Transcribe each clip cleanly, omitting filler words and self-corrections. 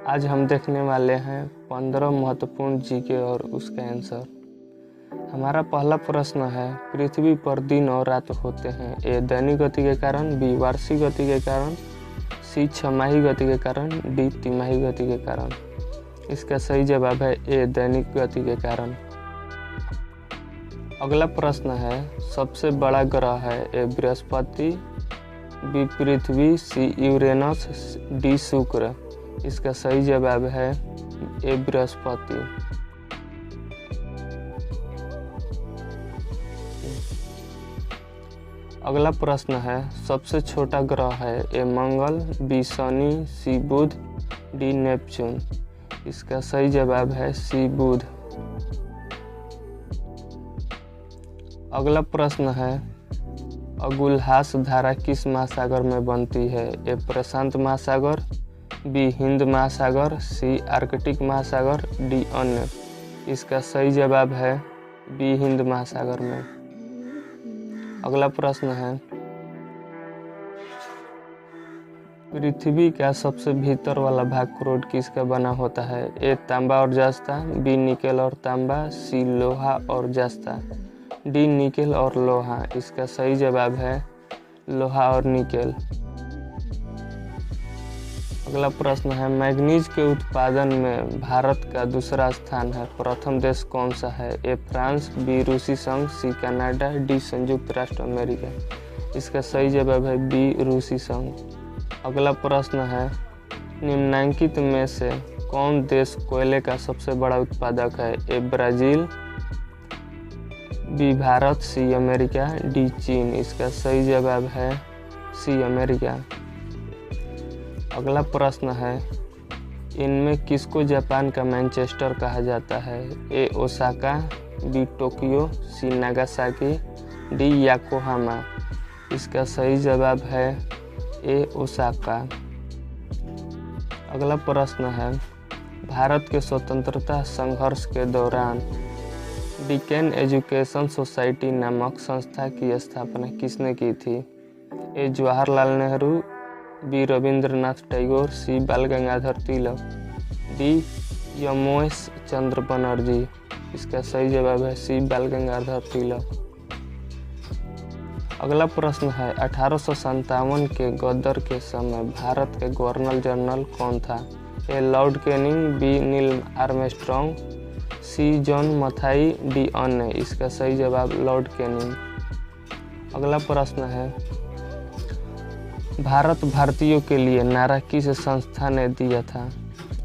आज हम देखने वाले हैं 15 महत्वपूर्ण जीके और उसका आंसर। हमारा पहला प्रश्न है, पृथ्वी पर दिन और रात होते हैं। ए दैनिक गति के कारण, बी वार्षिक गति के कारण, सी छमाही गति के कारण, डी तिमाही गति के कारण। इसका सही जवाब है ए दैनिक गति के कारण। अगला प्रश्न है, सबसे बड़ा ग्रह है। ए बृहस्पति, बी पृथ्वी, सी यूरेनस, डी शुक्र। इसका सही जवाब है ए बृहस्पति। अगला प्रश्न है, सबसे छोटा ग्रह है। ए मंगल, बी शनि, सी बुध, डी नेपच्यून। इसका सही जवाब है सी बुध। अगला प्रश्न है, अगुलहास धारा किस महासागर में बनती है। ए प्रशांत महासागर, बी हिंद महासागर, सी आर्कटिक महासागर, डी अन्य। इसका सही जवाब है बी हिंद महासागर में। अगला प्रश्न है, पृथ्वी का सबसे भीतर वाला भाग क्रोड किसका बना होता है। ए तांबा और जस्ता, बी निकेल और तांबा, सी लोहा और जस्ता, डी निकेल और लोहा। इसका सही जवाब है लोहा और निकेल। अगला प्रश्न है, मैग्नीज के उत्पादन में भारत का दूसरा स्थान है। प्रथम देश कौन सा है। ए फ्रांस, बी रूसी संघ, सी कनाडा, डी संयुक्त राष्ट्र अमेरिका। इसका सही जवाब है बी रूसी संघ। अगला प्रश्न है, निम्नलिखित में से कौन देश कोयले का सबसे बड़ा उत्पादक है। A Brazil, B Bharat, C America, D चीन। इसका सही जवाब है सी अमेरिका। अगला प्रश्न है, इनमें किसको जापान का मैनचेस्टर कहा जाता है। ए ओसाका, बी टोक्यो, सी नागासाकी, डी याकोहामा। इसका सही जवाब है ए ओसाका। अगला प्रश्न है, भारत के स्वतंत्रता संघर्ष के दौरान डिकेन एजुकेशन सोसाइटी नामक संस्था की स्थापना किसने की थी। ए जवाहरलाल नेहरू, बी रविंद्रनाथ टैगोर, सी बाल गंगाधर तिलक, डी यमोश चंद्र बनर्जी। इसका सही जवाब है सी बाल गंगाधर तिलक। अगला प्रश्न है, 1857 के गदर के समय भारत के गवर्नर जनरल कौन था। A Lord Canning, B Neil Armstrong, C John Mathai, D अन्य। इसका सही जवाब लॉर्ड कैनिंग। अगला प्रश्न है, भारत भारतीयों के लिए नारा किस संस्था ने दिया था।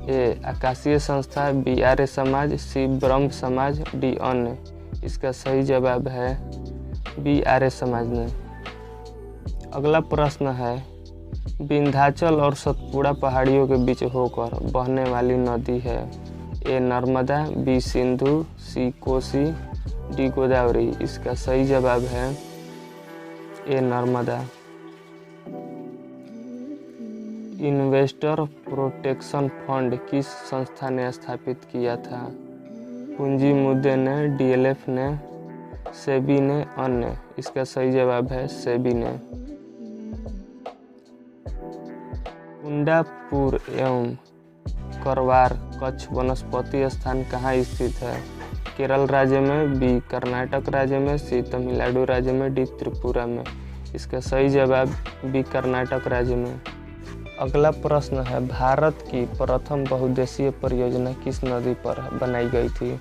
ए आकाशीय संस्था, बी आर्य समाज, सी ब्रह्म समाज, डी अन्य। इसका सही जवाब है बी आर्य समाज ने। अगला प्रश्न है, विंध्याचल और सतपुड़ा पहाड़ियों के बीच होकर बहने वाली नदी है। ए नर्मदा, बी सिंधु, सी कोसी, डी गोदावरी। इसका सही जवाब है ए नर्मदा। इन्वेस्टर प्रोटेक्शन फंड किस संस्था ने स्थापित किया था। पूंजी मुद्दे ने, डीएलएफ ने, सेबी ने, अन्य। इसका सही जवाब है सेबी ने। कुंडापुर एवं करवार कच्छ वनस्पति स्थान कहाँ स्थित है। केरल राज्य में, बी कर्नाटक राज्य में, सी तमिलनाडु राज्य में, डी त्रिपुरा में। इसका सही जवाब बी कर्नाटक राज्य में। अगला प्रश्न है, भारत की प्रथम बहुउद्देशीय परियोजना किस नदी पर बनाई गई थी।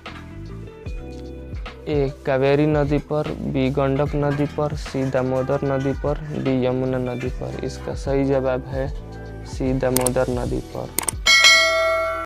ए कावेरी नदी पर, बी गंडक नदी पर, सी दामोदर नदी पर, डी यमुना नदी पर। इसका सही जवाब है सी दामोदर नदी पर।